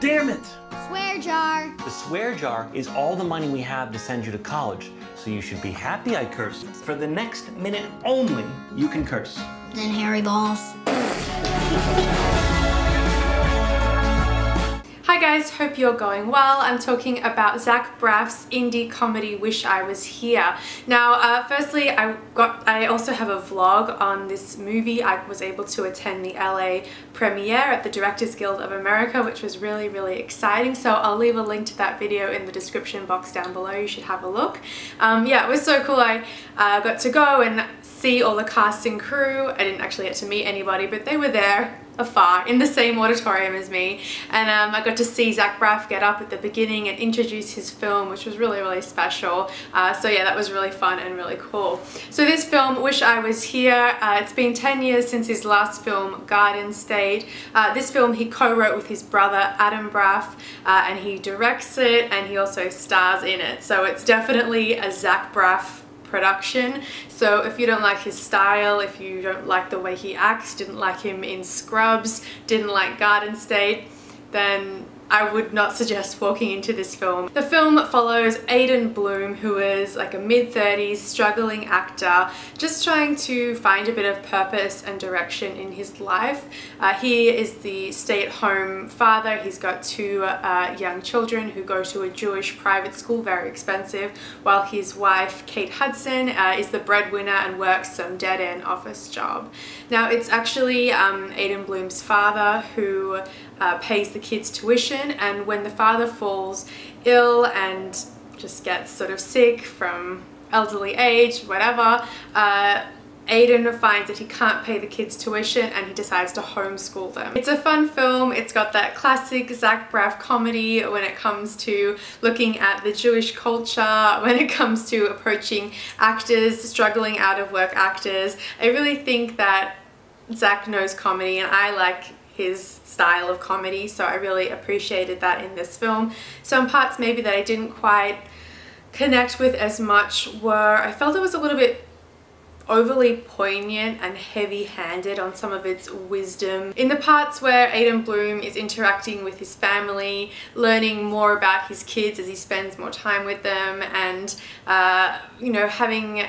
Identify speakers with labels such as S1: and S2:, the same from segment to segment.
S1: Damn it!
S2: Swear jar.
S1: The swear jar is all the money we have to send you to college. So you should be happy I cursed. For the next minute only, you can curse.
S2: Then hairy balls.
S3: Hi guys, hope you're going well. I'm talking about Zach Braff's indie comedy Wish I Was Here. Now, firstly, I also have a vlog on this movie. I was able to attend the LA premiere at the Directors Guild of America, which was really, really exciting. So I'll leave a link to that video in the description box down below. You should have a look. Yeah, it was so cool. I got to go and see all the cast and crew. I didn't actually get to meet anybody, but they were there afar in the same auditorium as me, and I got to see Zach Braff get up at the beginning and introduce his film, which was really, really special. So yeah, that was really fun and really cool. So this film, Wish I Was Here, it's been 10 years since his last film, Garden State. This film he co-wrote with his brother Aidan Bloom, and he directs it and he also stars in it. So it's definitely a Zach Braff production. So if you don't like his style, if you don't like the way he acts, didn't like him in Scrubs, didn't like Garden State, then I would not suggest walking into this film. The film follows Aidan Bloom, who is like a mid-30s struggling actor, just trying to find a bit of purpose and direction in his life. He is the stay-at-home father. He's got two young children who go to a Jewish private school, very expensive, while his wife, Kate Hudson, is the breadwinner and works some dead-end office job. Now, it's actually Aidan Bloom's father who pays the kids tuition, and when the father falls ill and just gets sort of sick from elderly age, whatever, Aidan finds that he can't pay the kids tuition and he decides to homeschool them. It's a fun film. It's got that classic Zach Braff comedy when it comes to looking at the Jewish culture, when it comes to approaching actors, struggling out of work actors. I really think that Zach knows comedy, and I like his style of comedy, so I really appreciated that in this film. Some parts maybe that I didn't quite connect with as much were, I felt it was a little bit overly poignant and heavy-handed on some of its wisdom. In the parts where Aidan Bloom is interacting with his family, learning more about his kids as he spends more time with them, and you know, having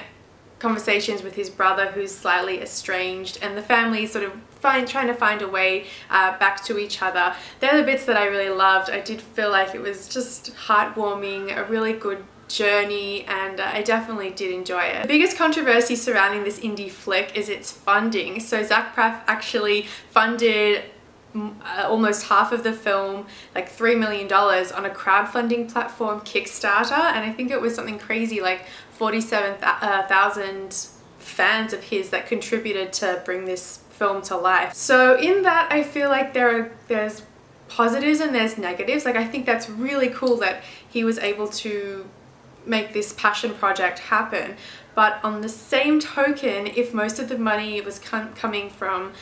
S3: conversations with his brother who's slightly estranged, and the family sort of trying to find a way back to each other. They're the bits that I really loved. I did feel like it was just heartwarming, a really good journey, and I definitely did enjoy it. The biggest controversy surrounding this indie flick is its funding. So Zach Braff actually funded almost half of the film, like $3 million, on a crowdfunding platform, Kickstarter, and I think it was something crazy like 47,000 fans of his that contributed to bring this film to life. So in that, I feel like there's positives and there's negatives. Like, I think that's really cool that he was able to make this passion project happen. But on the same token, if most of the money was coming from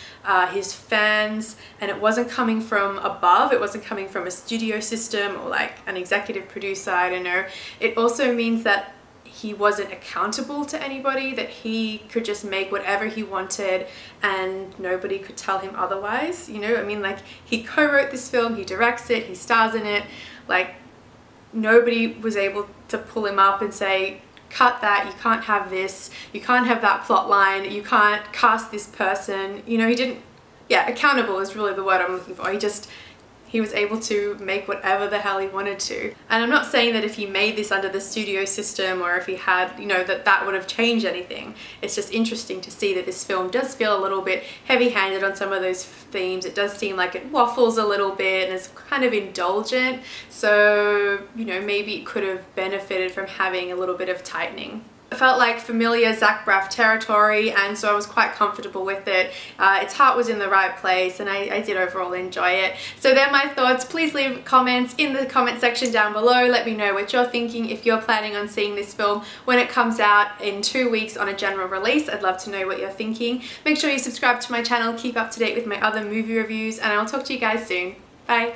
S3: his fans and it wasn't coming from above, it wasn't coming from a studio system or like an executive producer, I don't know, it also means that he wasn't accountable to anybody, that he could just make whatever he wanted and nobody could tell him otherwise. You know, I mean, like, he co-wrote this film, he directs it, he stars in it, like, nobody was able to pull him up and say, cut that, you can't have this, you can't have that plot line, you can't cast this person. You know, he didn't, yeah, accountable is really the word I'm looking for. He was able to make whatever the hell he wanted to. And I'm not saying that if he made this under the studio system or if he had, you know, that would have changed anything. It's just interesting to see that this film does feel a little bit heavy-handed on some of those themes. It does seem like it waffles a little bit and is kind of indulgent. So, you know, maybe it could have benefited from having a little bit of tightening. It felt like familiar Zach Braff territory, and so I was quite comfortable with it. Its heart was in the right place, and I did overall enjoy it. So they're my thoughts. Please leave comments in the comment section down below. Let me know what you're thinking. If you're planning on seeing this film when it comes out in 2 weeks on a general release, I'd love to know what you're thinking. Make sure you subscribe to my channel, keep up to date with my other movie reviews, and I'll talk to you guys soon. Bye!